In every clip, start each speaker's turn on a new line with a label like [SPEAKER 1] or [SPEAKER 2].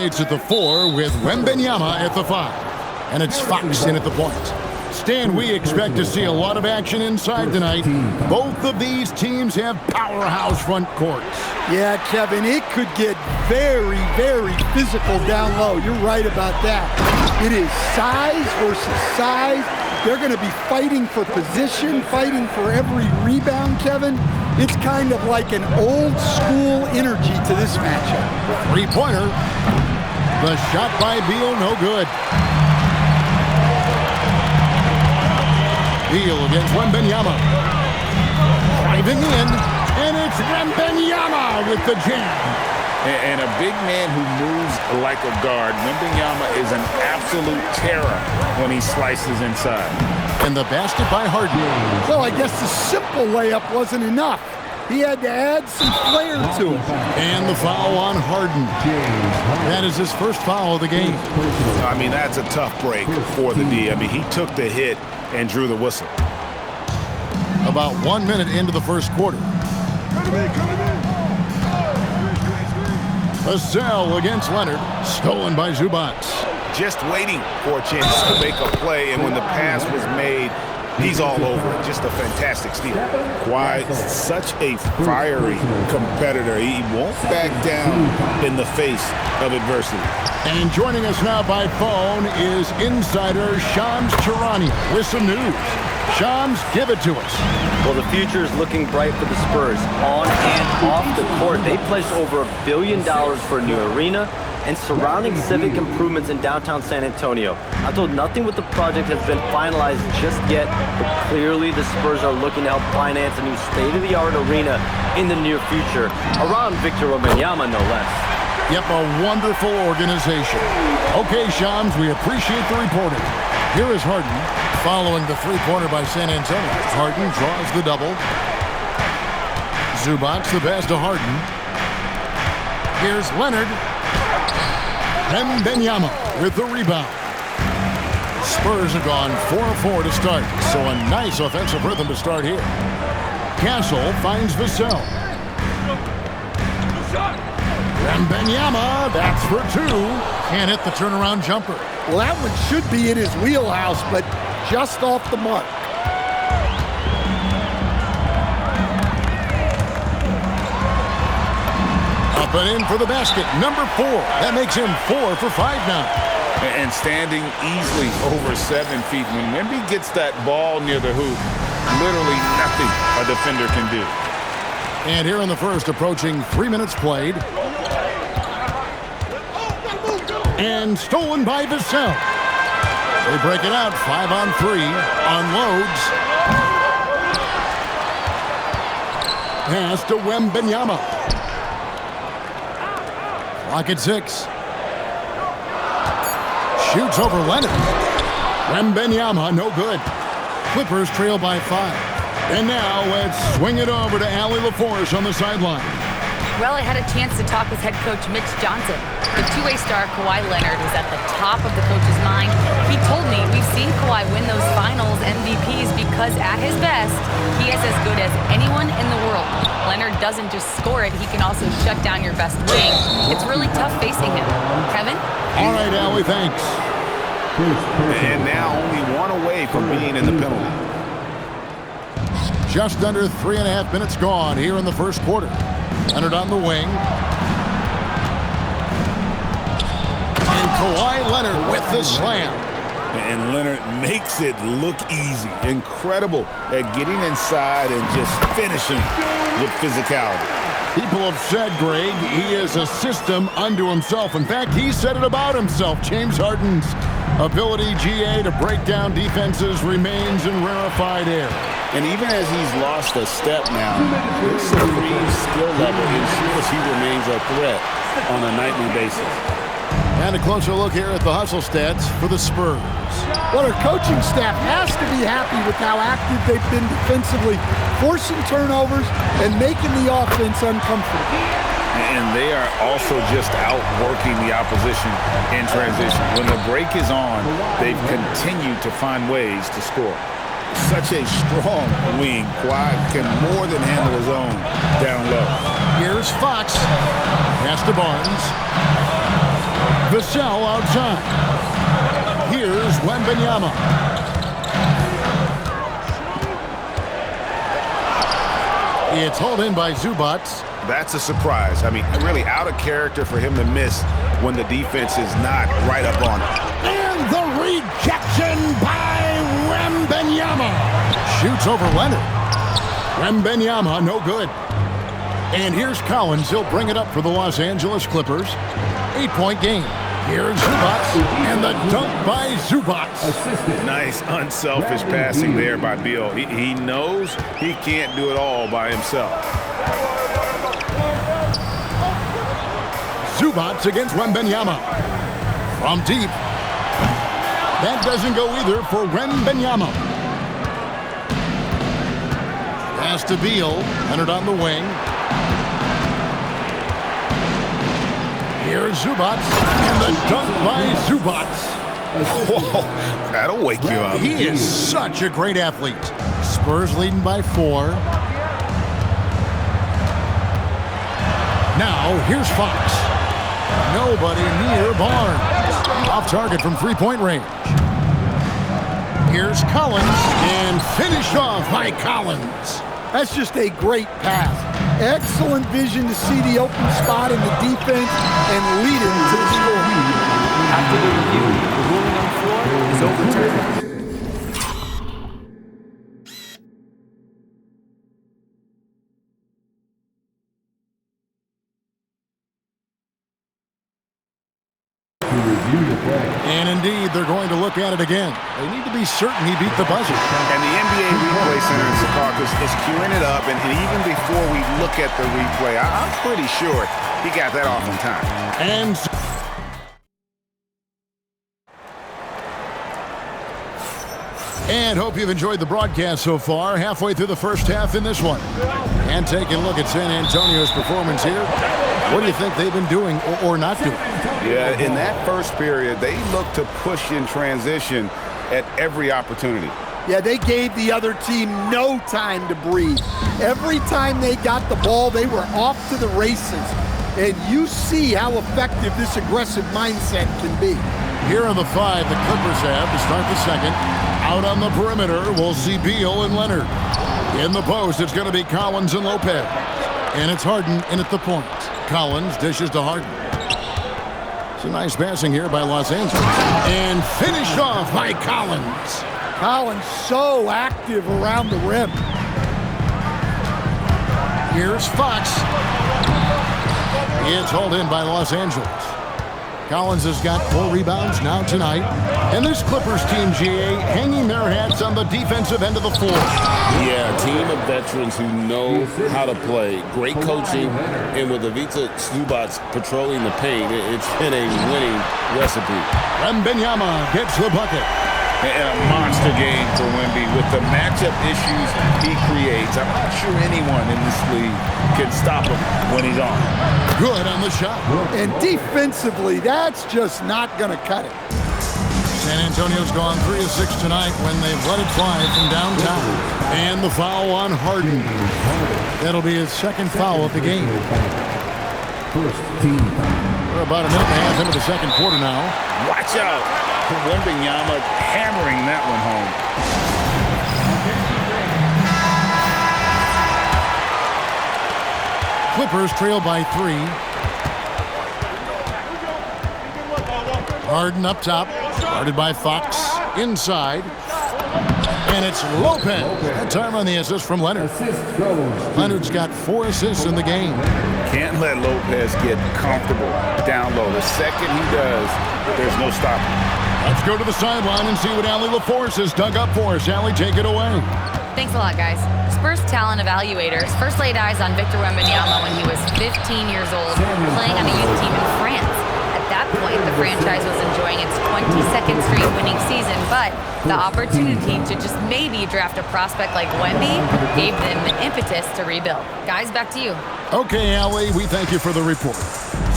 [SPEAKER 1] It's at the 4 with Wembanyama at the 5. And it's Fox in at the point. Stan, we expect to see a lot of action inside tonight. Both of these teams have powerhouse front courts.
[SPEAKER 2] Yeah, Kevin, it could get very, very physical down low. You're right about that. It is size versus size. They're going to be fighting for position, fighting for every rebound, Kevin. It's kind of like an old school energy to this matchup.
[SPEAKER 1] Three-pointer. The shot by Beal, no good. Beal against Wembanyama. Driving in, and it's Wembanyama with the jam.
[SPEAKER 3] And a big man who moves like a guard. Wembanyama is an absolute terror when he slices inside.
[SPEAKER 1] And the basket by Harden.
[SPEAKER 2] Well, I guess the simple layup wasn't enough. He had to add some flair to it.
[SPEAKER 1] And the foul on Harden. That is his first foul of the game.
[SPEAKER 4] I mean, that's a tough break for the D. I mean, he took the hit and drew the whistle.
[SPEAKER 1] About 1 minute into the first quarter. Vassell against Leonard. Stolen by Zubac.
[SPEAKER 4] Just waiting for a chance to make a play, and when the pass was made, he's all over it. Just a fantastic steal. Kawhi, such a fiery competitor. He won't back down in the face of adversity.
[SPEAKER 1] And joining us now by phone is insider Shams Charania with some news. Shams, give it to us.
[SPEAKER 5] Well, the future is looking bright for the Spurs on and off the court. They pledged over $1 billion for a new arena and surrounding civic improvements in downtown San Antonio. I'm told nothing with the project has been finalized just yet, but clearly the Spurs are looking to help finance a new state-of-the-art arena in the near future, around Victor Wembanyama, no less.
[SPEAKER 1] Yep, a wonderful organization. Okay, Shams, we appreciate the reporting. Here is Harden, following the three-pointer by San Antonio. Harden draws the double. Zubac the pass to Harden. Here's Leonard. Wembanyama with the rebound. Spurs have gone 4-4 to start, so a nice offensive rhythm to start here. Castle finds Vassell. Wembanyama, that's for two. Can't hit the turnaround jumper.
[SPEAKER 2] Well, that one should be in his wheelhouse, but just off the mark.
[SPEAKER 1] Up and in for the basket, number 4. That makes him 4 for 5 now.
[SPEAKER 3] And standing easily over 7 feet. When Wemby gets that ball near the hoop, literally nothing a defender can do.
[SPEAKER 1] And here in the first, approaching 3 minutes played. And stolen by Vassell. They break it out, 5-on-3, unloads. Pass to Wembanyama. Clock at 6. Shoots over Leonard. Wembanyama, no good. Clippers trail by 5. And now let's swing it over to Allie LaForce on the sideline.
[SPEAKER 6] Well, I had a chance to talk with head coach Mitch Johnson. The two-way star Kawhi Leonard was at the top of the coach's mind. He told me we've seen Kawhi win those finals MVPs because at his best, he is as good as anyone in the world. Leonard doesn't just score it, he can also shut down your best wing. It's really tough facing him. Kevin?
[SPEAKER 1] All right, Allie, thanks.
[SPEAKER 4] And now only one away from being in the penalty.
[SPEAKER 1] Just under 3.5 minutes gone here in the first quarter. Leonard on the wing. And Kawhi Leonard with the slam.
[SPEAKER 4] And Leonard makes it look easy. Incredible at getting inside and just finishing with physicality.
[SPEAKER 1] People have said, Greg, he is a system unto himself. In fact, he said it about himself. James Harden's ability, GA, to break down defenses remains in rarefied air.
[SPEAKER 4] And even as he's lost a step now, his supreme skill level ensures he remains a threat on a nightly basis.
[SPEAKER 1] And a closer look here at the hustle stats for the Spurs.
[SPEAKER 2] Well, our coaching staff has to be happy with how active they've been defensively, forcing turnovers and making the offense uncomfortable.
[SPEAKER 3] And they are also just outworking the opposition in transition. When the break is on, they've continued to find ways to score.
[SPEAKER 4] Such a strong wing. Kawhi can more than handle his own down low.
[SPEAKER 1] Here's Fox. Pass to Barnes. Vassell outside. Here's Wembanyama. It's hauled in by Zubac.
[SPEAKER 4] That's a surprise. I mean, really out of character for him to miss when the defense is not right up on it.
[SPEAKER 1] And the rejection by Wembanyama. Shoots over Leonard. Wembanyama, no good. And here's Collins. He'll bring it up for the Los Angeles Clippers. 8-point game. Here's Zubac, and the dunk by Zubac.
[SPEAKER 4] Nice, unselfish passing there by Beal. He knows he can't do it all by himself.
[SPEAKER 1] Zubac against Wembanyama. From deep. That doesn't go either for Wembanyama. Pass to Beal. Leonard on the wing. Here's Zubac, and the dunk by Zubac.
[SPEAKER 4] Whoa, that'll wake you up.
[SPEAKER 1] He is such a great athlete. Spurs leading by 4. Now, here's Fox. Nobody near Barnes. Off target from three-point range. Here's Collins, and finished off by Collins.
[SPEAKER 2] That's just a great pass. Excellent vision to see the open spot in the defense and lead it to the score.
[SPEAKER 5] After the review, the ruling on the floor is overturned.
[SPEAKER 1] And indeed, they're going to look at it again. They need to be certain he beat the buzzer.
[SPEAKER 4] And the NBA Replay Center in Secaucus is queuing it up, and even before we look at the replay, I'm pretty sure he got that off in time.
[SPEAKER 1] And hope you've enjoyed the broadcast so far. Halfway through the first half in this one. And taking a look at San Antonio's performance here. What do you think they've been doing or not doing?
[SPEAKER 4] Yeah, in that first period, they looked to push in transition at every opportunity.
[SPEAKER 2] Yeah, they gave the other team no time to breathe. Every time they got the ball, they were off to the races. And you see how effective this aggressive mindset can be.
[SPEAKER 1] Here are the 5 the Clippers have to start the second. Out on the perimeter, we'll see Beal and Leonard. In the post, it's going to be Collins and Lopez. And it's Harden in at the point. Collins dishes to Harden. Some nice passing here by Los Angeles. And finished off by Collins.
[SPEAKER 2] Collins so active around the rim.
[SPEAKER 1] Here's Fox. It's hauled in by Los Angeles. Collins has got 4 rebounds now tonight. And this Clippers team, GA, hanging their hats on the defensive end of the floor.
[SPEAKER 7] Yeah, a team of veterans who know how to play. Great coaching. And with Ivica Zubac patrolling the paint, it's been a winning recipe.
[SPEAKER 1] Wembanyama gets the bucket.
[SPEAKER 3] And a monster game for Wemby with the matchup issues he creates. I'm not sure anyone in this league can stop him when he's on.
[SPEAKER 1] Good on the shot.
[SPEAKER 2] And defensively, that's just not going to cut it.
[SPEAKER 1] San Antonio's gone 3 of 6 tonight when they've let it fly from downtown. And the foul on Harden. That'll be his second foul of the game. We're about a minute and a half into the second quarter now.
[SPEAKER 3] Watch out. Wembanyama hammering that one home.
[SPEAKER 1] Clippers trail by 3. Harden up top. Guarded by Fox. Inside. And it's Lopez. That time on the assist from Leonard. Leonard's got 4 assists in the game.
[SPEAKER 3] Can't let Lopez get comfortable down low. The second he does, there's no stopping.
[SPEAKER 1] Let's go to the sideline and see what Allie LaForce has dug up for us. Allie, take it away.
[SPEAKER 6] Thanks a lot, guys. Spurs talent evaluators first laid eyes on Victor Wembanyama when he was 15 years old, playing on a youth team in France. At that point, the franchise was enjoying its 22nd straight winning season, but the opportunity to just maybe draft a prospect like Wemby gave them the impetus to rebuild. Guys, back to you.
[SPEAKER 1] Okay, Allie, we thank you for the report.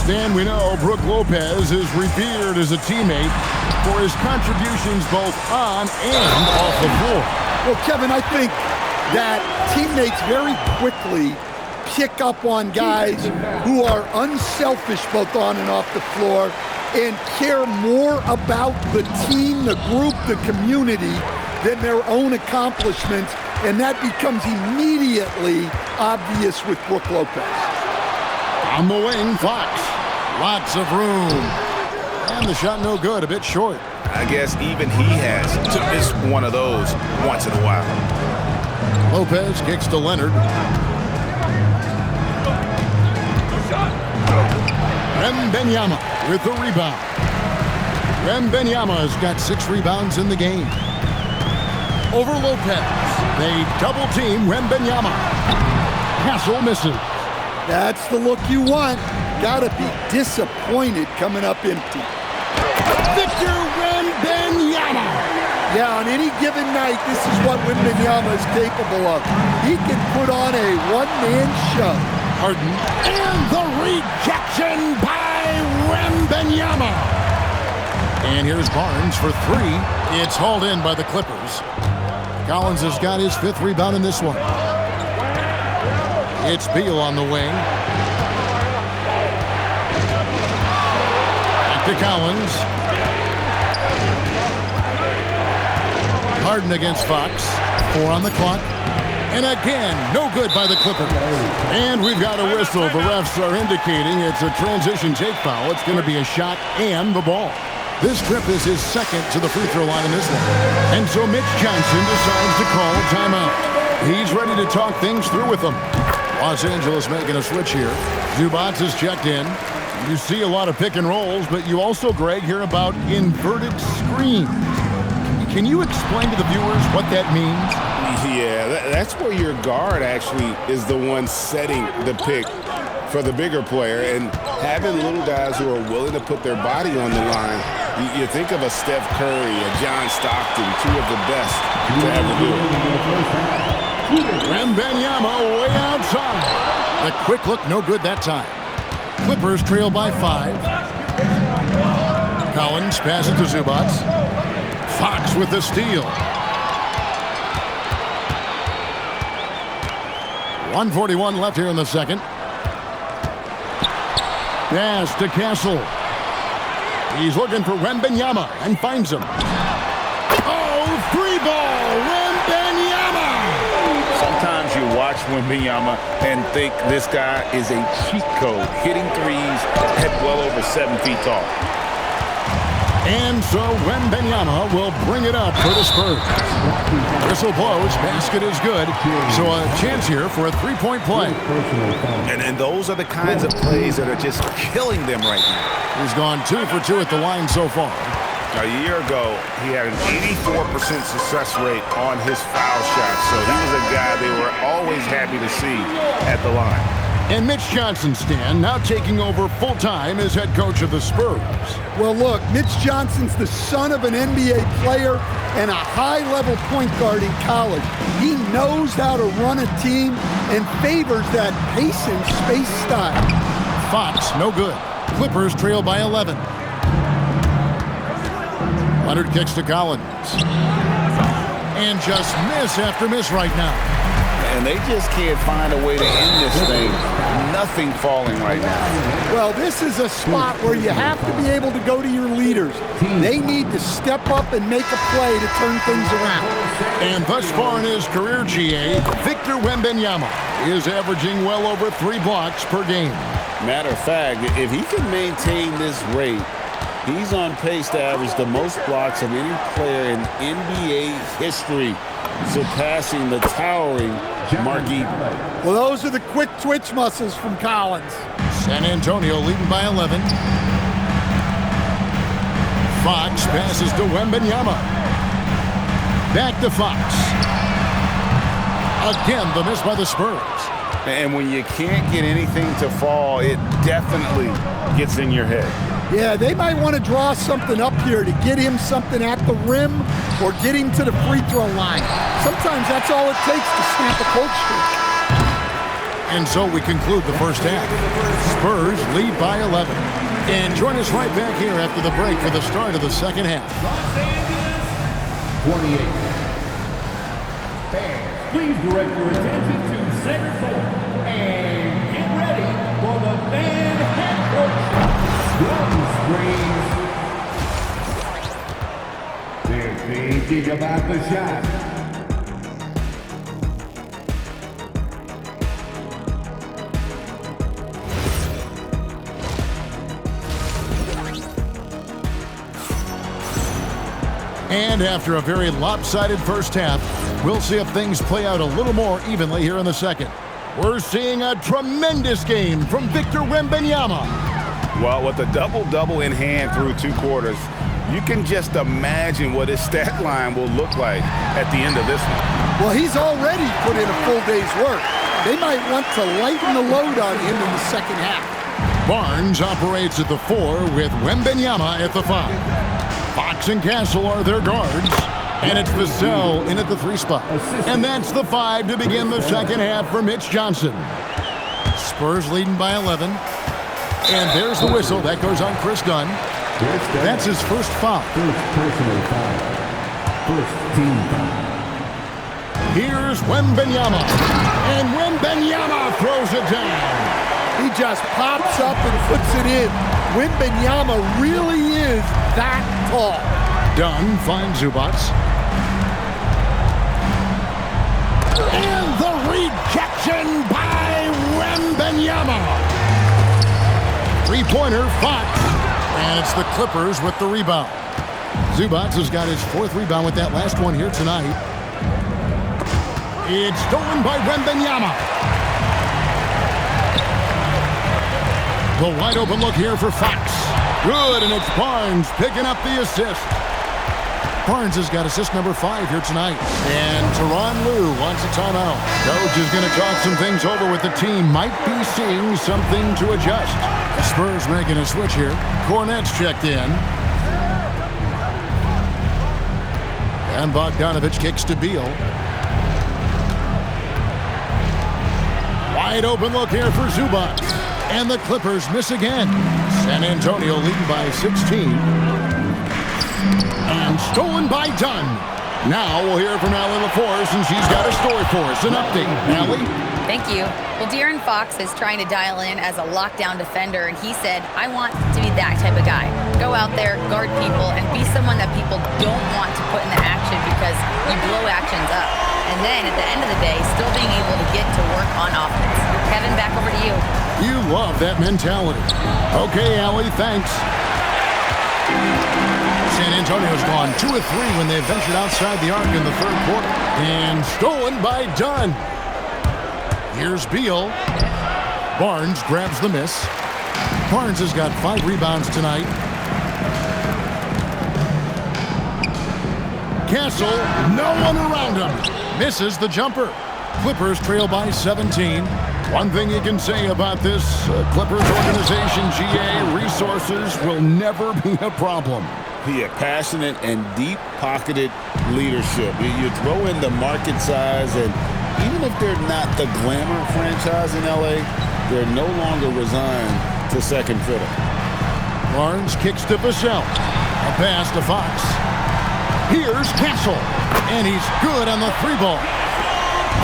[SPEAKER 1] Stan, we know Brook Lopez is revered as a teammate for his contributions both on and off the floor.
[SPEAKER 2] Well, Kevin, I think that teammates very quickly pick up on guys who are unselfish both on and off the floor, and care more about the team, the group, the community than their own accomplishments, and that becomes immediately obvious with Brook Lopez.
[SPEAKER 1] On the wing, Fox. Lots of room. And the shot no good, a bit short.
[SPEAKER 4] I guess even he has to miss one of those once in a while.
[SPEAKER 1] Lopez kicks to Leonard. Wembanyama with the rebound. Wembanyama has got 6 rebounds in the game. Over Lopez. They double team Wembanyama. Castle misses.
[SPEAKER 2] That's the look you want. Gotta be disappointed coming up empty.
[SPEAKER 1] Victor Wembanyama.
[SPEAKER 2] Yeah, on any given night, this is what Wembanyama is capable of. He can put on a one-man show.
[SPEAKER 1] Harden. And the rejection by Wembanyama. And here's Barnes for 3. It's hauled in by the Clippers. Collins has got his 5th rebound in this one. It's Beal on the wing. Back to Collins. Harden against Fox. 4 on the clock. And again, no good by the Clippers. And we've got a whistle. The refs are indicating it's a transition take foul. It's going to be a shot and the ball. This trip is his 2nd to the free throw line in this one. And so Mitch Johnson decides to call timeout. He's ready to talk things through with them. Los Angeles making a switch here. Zubac is checked in. You see a lot of pick and rolls, but you also, Greg, hear about inverted screens. Can you explain to the viewers what that means?
[SPEAKER 7] Yeah, that's where your guard actually is the one setting the pick for the bigger player, and having little guys who are willing to put their body on the line. You think of a Steph Curry, a John Stockton, 2 of the best to ever do it.
[SPEAKER 1] Wembanyama way outside. The quick look, no good that time. Clippers trail by 5. Collins passes to Zubac. Fox with the steal. 1:41 left here in the second. Pass to Castle. He's looking for Wembanyama and finds him. Oh, 3 ball, Wembanyama!
[SPEAKER 3] Sometimes you watch Wembanyama and think this guy is a cheat code, hitting threes, head well over 7 feet tall.
[SPEAKER 1] And so Wembanyama will bring it up for the Spurs. Whistle blows, basket is good. So a chance here for a 3-point play.
[SPEAKER 4] And those are the kinds of plays that are just killing them right now.
[SPEAKER 1] He's gone 2 for 2 at the line so far.
[SPEAKER 4] A year ago, he had an 84% success rate on his foul shots, so he was a guy they were always happy to see at the line.
[SPEAKER 1] And Mitch Johnson, Stan, now taking over full-time as head coach of the Spurs.
[SPEAKER 2] Well, look, Mitch Johnson's the son of an NBA player and a high-level point guard in college. He knows how to run a team and favors that pace and space style.
[SPEAKER 1] Fox, no good. Clippers trail by 11. Leonard kicks to Collins. And just miss after miss right now.
[SPEAKER 3] And they just can't find a way to end this thing. Nothing falling right now.
[SPEAKER 2] Well, this is a spot where you have to be able to go to your leaders. They need to step up and make a play to turn things around.
[SPEAKER 1] And thus far in his career, GA, Victor Wembanyama is averaging well over 3 blocks per game.
[SPEAKER 7] Matter of fact, if he can maintain this rate, he's on pace to average the most blocks of any player in NBA history, surpassing the towering Mark Eaton.
[SPEAKER 2] Well, those are the quick twitch muscles from Collins.
[SPEAKER 1] San Antonio leading by 11. Fox passes to Wembanyama. Back to Fox. Again, the miss by the Spurs.
[SPEAKER 3] And when you can't get anything to fall, it definitely gets in your head.
[SPEAKER 2] Yeah, they might want to draw something up here to get him something at the rim or get him to the free throw line. Sometimes that's all it takes to snap a cold streak.
[SPEAKER 1] And so we conclude the first half. Spurs lead by 11. And join us right back here after the break for the start of the second half.
[SPEAKER 8] 28. Fans, please direct your attention to center court and get ready for the fan head coach. Drum screens. They're thinking about the shot.
[SPEAKER 1] And after a very lopsided first half, we'll see if things play out a little more evenly here in the second. We're seeing a tremendous game from Victor Wembanyama.
[SPEAKER 4] Well, with a double-double in hand through 2 quarters, you can just imagine what his stat line will look like at the end of this one.
[SPEAKER 2] Well, he's already put in a full day's work. They might want to lighten the load on him in the second half.
[SPEAKER 1] Barnes operates at the 4 with Wembanyama at the 5. Fox and Castle are their guards. And it's Vassell in at the 3 spot. And that's the 5 to begin the second half for Mitch Johnson. Spurs leading by 11. And there's the whistle. That goes on Chris Dunn. That's his first foul.
[SPEAKER 8] First personal foul. First team foul.
[SPEAKER 1] Here's Wembanyama. And Wembanyama throws it down.
[SPEAKER 2] He just pops up and puts it in. Wembanyama really is that tall.
[SPEAKER 1] Dunn finds Zubac. And the rejection by Wembanyama. 3-pointer, Fox. And it's the Clippers with the rebound. Zubac has got his 4th rebound with that last one here tonight. It's stolen by Wembanyama. The wide open look here for Fox. Good, and it's Barnes picking up the assist. Barnes has got assist number 5 here tonight. And Tyronn Lue wants a timeout. Coach is going to talk some things over with the team. Might be seeing something to adjust. The Spurs making a switch here. Kornet's checked in. And Bogdanovich kicks to Beal. Wide open look here for Zubac. And the Clippers miss again. San Antonio leading by 16. And stolen by Dunn. Now we'll hear from Allie LaForce, and she's got a story for us. An update. Allie?
[SPEAKER 6] Thank you. Well, De'Aaron Fox is trying to dial in as a lockdown defender, and he said, I want to be that type of guy. Go out there, guard people, and be someone that people don't want to put in the action because you blow actions up. And then at the end of the day, still being able to get to work on offense. Kevin, back over to you.
[SPEAKER 1] You love that mentality. Okay, Allie, thanks. San Antonio's gone 2 of 3 when they ventured outside the arc in the 3rd quarter. And stolen by Dunn. Here's Beal. Barnes grabs the miss. Barnes has got 5 rebounds tonight. Castle, no one around him. Misses the jumper. Clippers trail by 17. One thing you can say about this Clippers organization, GA, resources will never be a problem.
[SPEAKER 4] He had passionate and deep-pocketed leadership. You throw in the market size, and even if they're not the glamour franchise in LA, they're no longer resigned to second fiddle.
[SPEAKER 1] Barnes kicks to Vassell. A pass to Fox. Here's Castle. And he's good on the 3-ball.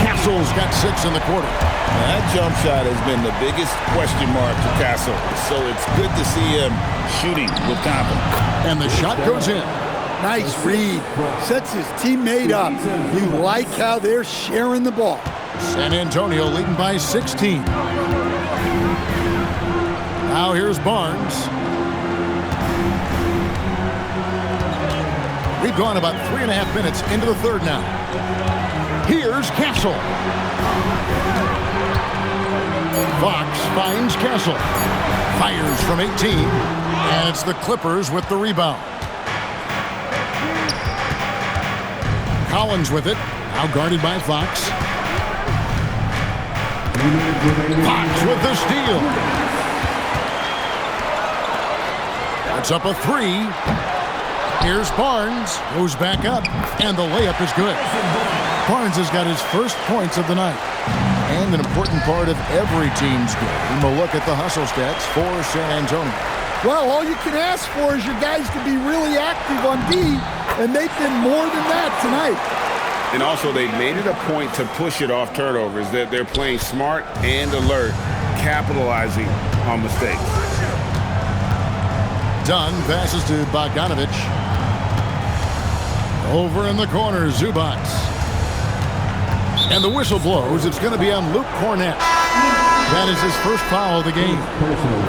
[SPEAKER 1] Castle's got 6 in the quarter.
[SPEAKER 4] Now, that jump shot has been the biggest question mark for Castle, so it's good to see him shooting with confidence.
[SPEAKER 1] And the shot goes in.
[SPEAKER 2] Nice read. Sets his teammate up. You like how they're sharing the ball.
[SPEAKER 1] San Antonio leading by 16. Now here's Barnes. We've gone about 3.5 minutes into the 3rd now. Here's Castle. Fox finds Castle. Fires from 18. And it's the Clippers with the rebound. Collins with it. Now guarded by Fox. Fox with the steal. That's up a 3. Here's Barnes. Goes back up. And the layup is good. Barnes has got his first points of the night. And an important part of every team's game. A look at the hustle stats for San Antonio.
[SPEAKER 2] Well, all you can ask for is your guys to be really active on D, and they've been more than that tonight.
[SPEAKER 7] And also, they made it a point to push it off turnovers. That they're playing smart and alert, capitalizing on mistakes.
[SPEAKER 1] Dunn passes to Bogdanovich. Over in the corner, Zubac. And the whistle blows. It's going to be on Luke Kornet. That is his first foul of the game.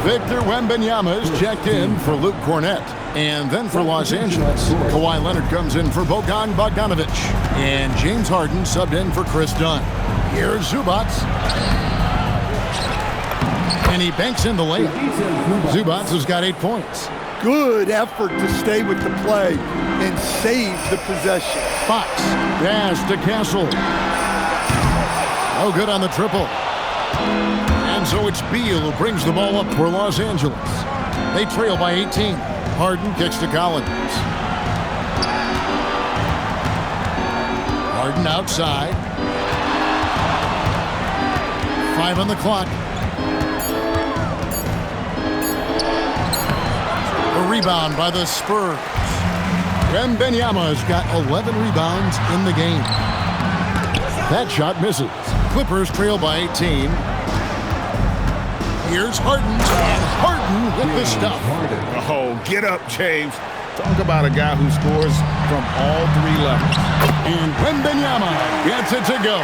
[SPEAKER 1] Victor Wembanyama is checked in for Luke Kornet. And then for Los Angeles, Kawhi Leonard comes in for Bojan Bogdanovich. And James Harden subbed in for Chris Dunn. Here's Zubac. And he banks in the layup. Zubac has got 8 points.
[SPEAKER 2] Good effort to stay with the play and save the possession.
[SPEAKER 1] Fox, pass to Castle. Oh, good on the triple. And so it's Beal who brings the ball up for Los Angeles. They trail by 18. Harden kicks to Collins. Harden outside. 5 on the clock. A rebound by the Spurs. Wembanyama has got 11 rebounds in the game. That shot misses. Clippers trail by 18. Here's Harden, and Harden with the stuff.
[SPEAKER 4] Oh, get up, James. Talk about a guy who scores from all 3 levels.
[SPEAKER 1] And Wembanyama gets it to go.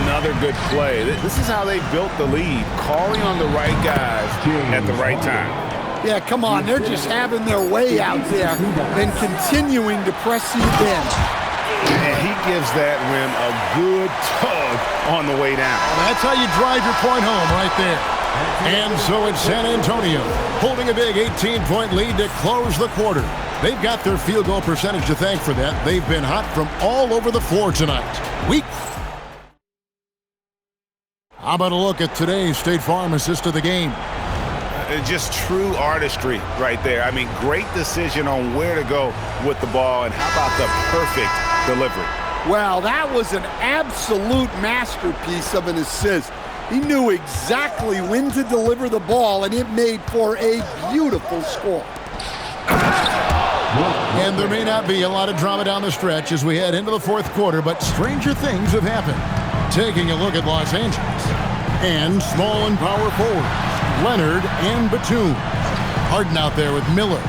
[SPEAKER 4] Another good play. This is how they built the lead, calling on the right guys at the right time.
[SPEAKER 2] Yeah, come on. They're just having their way out there and continuing to press you in.
[SPEAKER 4] And he gives that rim a good tug on the way down.
[SPEAKER 1] Well, that's how you drive your point home right there. And so it's San Antonio holding a big 18-point lead to close the quarter. They've got their field goal percentage to thank for that. They've been hot from all over the floor tonight. How about a look at today's State Farm assist of the game?
[SPEAKER 4] Just true artistry right there. I mean, great decision on where to go with the ball, and how about the perfect delivery?
[SPEAKER 2] Well, that was an absolute masterpiece of an assist. He knew exactly when to deliver the ball, and it made for a beautiful score.
[SPEAKER 1] And there may not be a lot of drama down the stretch as we head into the fourth quarter, but stranger things have happened. Taking a look at Los Angeles. And small and power forwards, Leonard and Batum. Harden out there with Miller.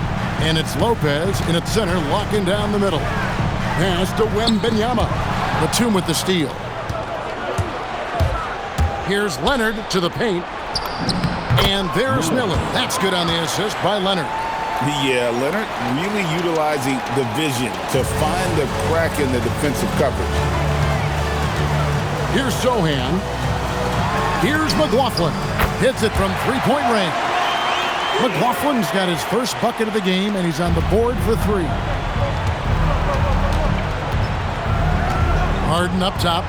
[SPEAKER 1] And it's Lopez in its center, locking down the middle. Pass to Wembanyama. Batum with the steal. Here's Leonard to the paint. And there's Miller. That's good on the assist by Leonard.
[SPEAKER 4] Yeah, Leonard really utilizing the vision to find the crack in the defensive coverage.
[SPEAKER 1] Here's Sohan. Here's McLaughlin. Hits it from three-point range. McLaughlin's got his first bucket of the game, and he's on the board for 3. Harden up top.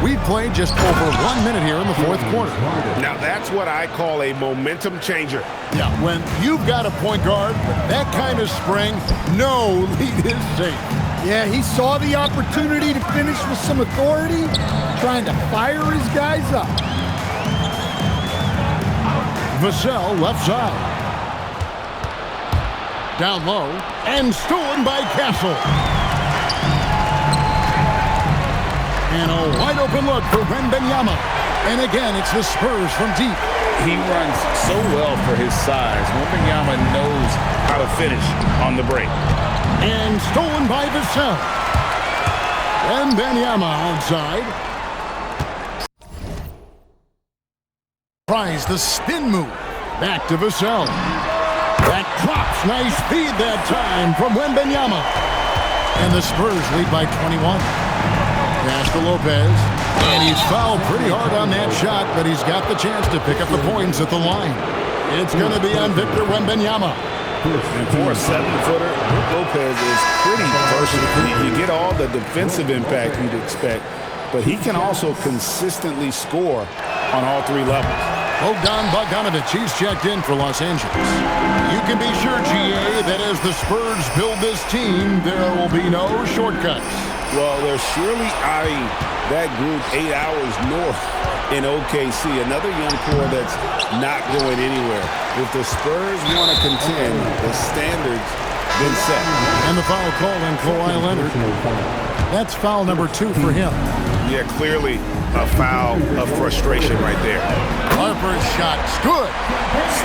[SPEAKER 1] We've played just over 1 minute here in the fourth quarter.
[SPEAKER 4] Now that's what I call a momentum changer.
[SPEAKER 1] Yeah, when you've got a point guard with that kind of spring, no lead is safe.
[SPEAKER 2] Yeah, he saw the opportunity to finish with some authority, trying to fire his guys up.
[SPEAKER 1] Vassell left side. Down low, and stolen by Castle. And a wide open look for Wembanyama. And again, it's the Spurs from deep.
[SPEAKER 3] He runs so well for his size. Wembanyama knows how to finish on the break.
[SPEAKER 1] And stolen by Vassell. Wembanyama outside. Tries the spin move. Back to Vassell. That drops. Nice feed that time from Wembanyama. And the Spurs lead by 21. Pass to Lopez. And he's fouled pretty hard on that shot, but he's got the chance to pick up the points at the line. It's going to be on Victor Wembanyama.
[SPEAKER 4] And for a 7-footer, Lopez is pretty versatile. You get all the defensive impact you'd expect, but he can also consistently score on all 3 levels.
[SPEAKER 1] Bojan Bogdanovich, he's checked in for Los Angeles. You can be sure, GA, that as the Spurs build this team, there will be no shortcuts.
[SPEAKER 4] Well, they're surely eyeing that group 8 hours north in OKC. Another young core that's not going anywhere. If the Spurs want to contend, the standard's been set.
[SPEAKER 1] And the foul call on Kawhi Leonard. That's foul number 2 for him.
[SPEAKER 4] Yeah, clearly a foul of frustration right there.
[SPEAKER 1] Harper's shot's good.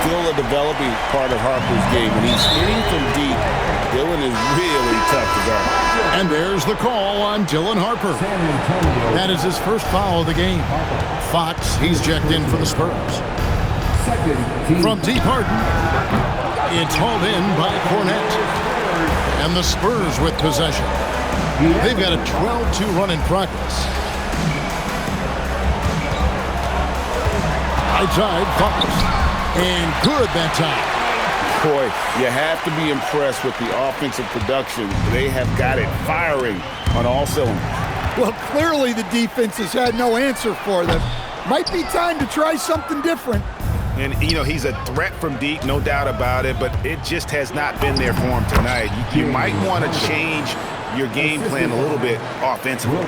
[SPEAKER 7] Still a developing part of Harper's game. When he's hitting from deep, Dylan is really tough to guard.
[SPEAKER 1] And there's the call on Dylan Harper. That is his first foul of the game. Fox, he's checked in for the Spurs. From deep Harden, it's hauled in by Cornette. And the Spurs with possession. They've got a 12-2 run in progress. Outside, Fox. And good that time.
[SPEAKER 7] Boy, you have to be impressed with the offensive production. They have got it firing on all cylinders.
[SPEAKER 2] Well, clearly the defense has had no answer for them. Might be time to try something different.
[SPEAKER 4] And, you know, he's a threat from deep, no doubt about it, but it just has not been there for him tonight. You might want to change your game plan a little bit offensively.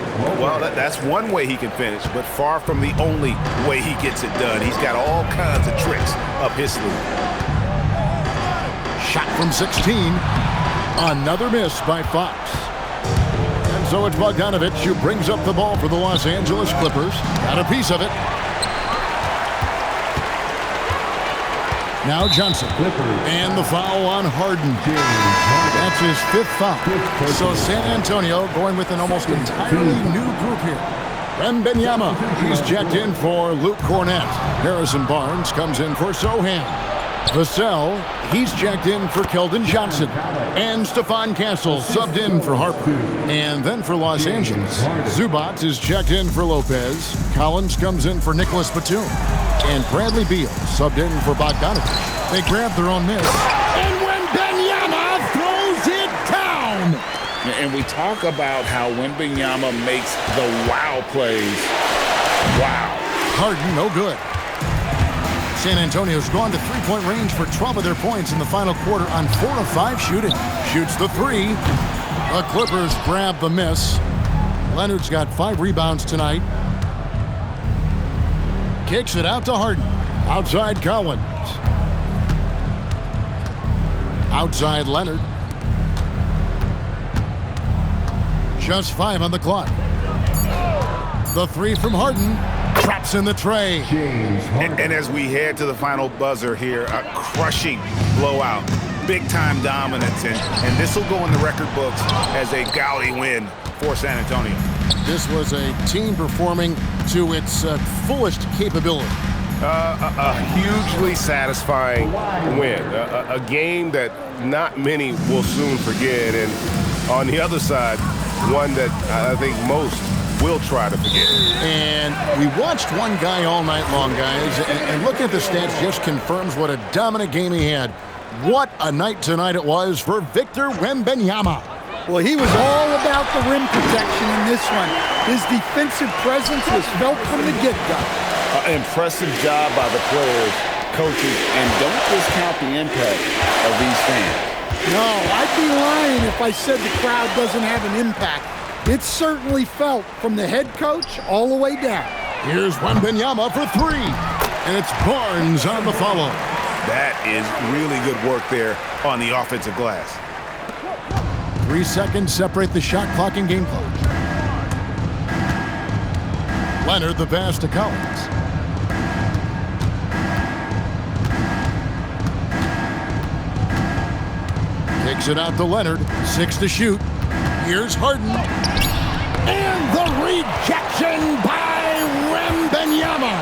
[SPEAKER 4] Well, that's one way he can finish, but far from the only way he gets it done. He's got all kinds of tricks up his sleeve.
[SPEAKER 1] Shot from 16. Another miss by Fox. And so it's Bogdanovich who brings up the ball for the Los Angeles Clippers. Got a piece of it. Now Johnson. And the foul on Harden. That's his 5th foul. So San Antonio going with an almost entirely new group here. Wembanyama, he's checked in for Luke Cornette. Harrison Barnes comes in for Sohan. Vassell, he's checked in for Keldon Johnson. And Stephon Castle subbed in for Harper. And then for Los Angeles, Zubac is checked in for Lopez. Collins comes in for Nicholas Batum. And Bradley Beal subbed in for Bogdanovich. They grabbed their own miss. And Wembanyama throws it down.
[SPEAKER 7] And we talk about how Wembanyama makes the wow plays. Wow.
[SPEAKER 1] Harden, no good. San Antonio's gone to three-point range for 12 of their points in the final quarter on 4 of 5 shooting. Shoots the 3. The Clippers grab the miss. Leonard's got 5 rebounds tonight. Kicks it out to Harden. Outside Collins. Outside Leonard. Just 5 on the clock. The 3 from Harden. Traps in the tray.
[SPEAKER 4] And as we head to the final buzzer here, a crushing blowout. Big-time dominance, and this will go in the record books as a gaudy win for San Antonio.
[SPEAKER 1] This was a team performing to its fullest capability.
[SPEAKER 7] A hugely satisfying win. A game that not many will soon forget. And on the other side, one that I think most will try to forget.
[SPEAKER 1] And we watched one guy all night long, guys, and looking at the stats just confirms what a dominant game he had. What a night tonight it was for Victor Wembanyama.
[SPEAKER 2] Well, he was all about the rim protection in this one. His defensive presence was felt from the get-go.
[SPEAKER 7] Impressive job by the players, coaches, and don't discount the impact of these fans.
[SPEAKER 2] No, I'd be lying if I said the crowd doesn't have an impact. It's certainly felt from the head coach all the way down.
[SPEAKER 1] Here's Wembanyama for 3. And it's Barnes on the follow.
[SPEAKER 4] That is really good work there on the offensive glass.
[SPEAKER 1] 3 seconds separate the shot clock and game clock. Leonard the pass to Collins. Takes it out to Leonard. 6 to shoot. Here's Harden. And the rejection by Wembanyama.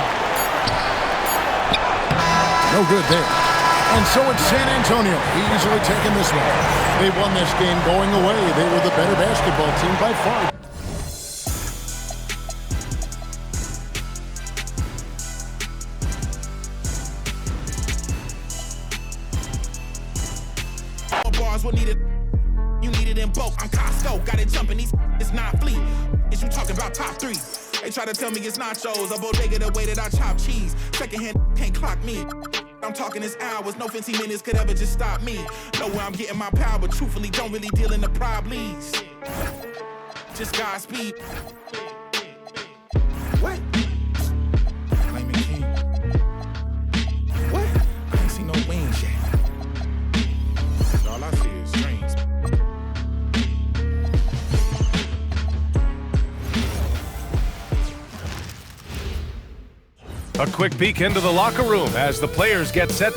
[SPEAKER 1] No good there. And so it's San Antonio easily taking this one. They won this game going away. They were the better basketball team by far.
[SPEAKER 9] Bars were needed. You needed in bulk. I'm Costco. Got it jumping. It's not fleet. Is you talking about top 3? They try to tell me it's nachos. A bodega the way that I chop cheese. Second hand can't clock me. I'm talking this hours. No 15 minutes could ever just stop me. Know where I'm getting my power, but truthfully don't really deal in the problems. Just Godspeed. What? Claiming king. What? I ain't seen no wings yet. All I see is strings.
[SPEAKER 10] A quick peek into the locker room as the players get set